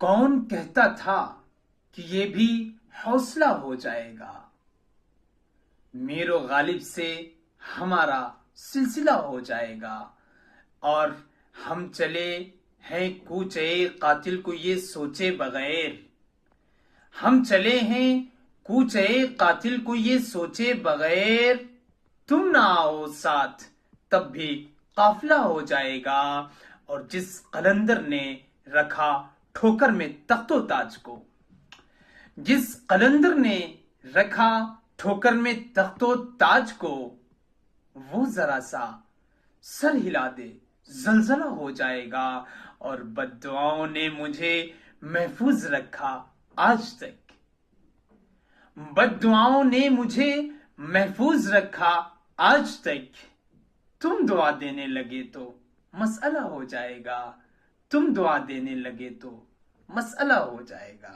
کون کہتا تھا کہ یہ بھی حوصلہ ہو جائے گا؟ میر و غالب سے ہمارا سلسلہ ہو جائے گا، اور ہم چلے ہیں کوچے قاتل کو یہ سوچے بغیر، ہم چلے ہیں کوچے قاتل کو یہ سوچے بغیر، تم نہ آؤ ساتھ تب بھی قافلہ ہو جائے گا۔ اور جس قلندر نے رکھا ٹھوکر میں تخت و تاج کو، جس قلندر نے رکھا ٹھوکر میں تخت و تاج کو، وہ ذرا سا سر ہلا دے زلزلہ ہو جائے گا۔ اور بد دعاؤں نے مجھے محفوظ رکھا آج تک، بد دعاؤں نے مجھے محفوظ رکھا آج تک، تم دعا دینے لگے تو مسئلہ ہو جائے گا، تم دعا دینے لگے تو مسئلہ ہو جائے گا۔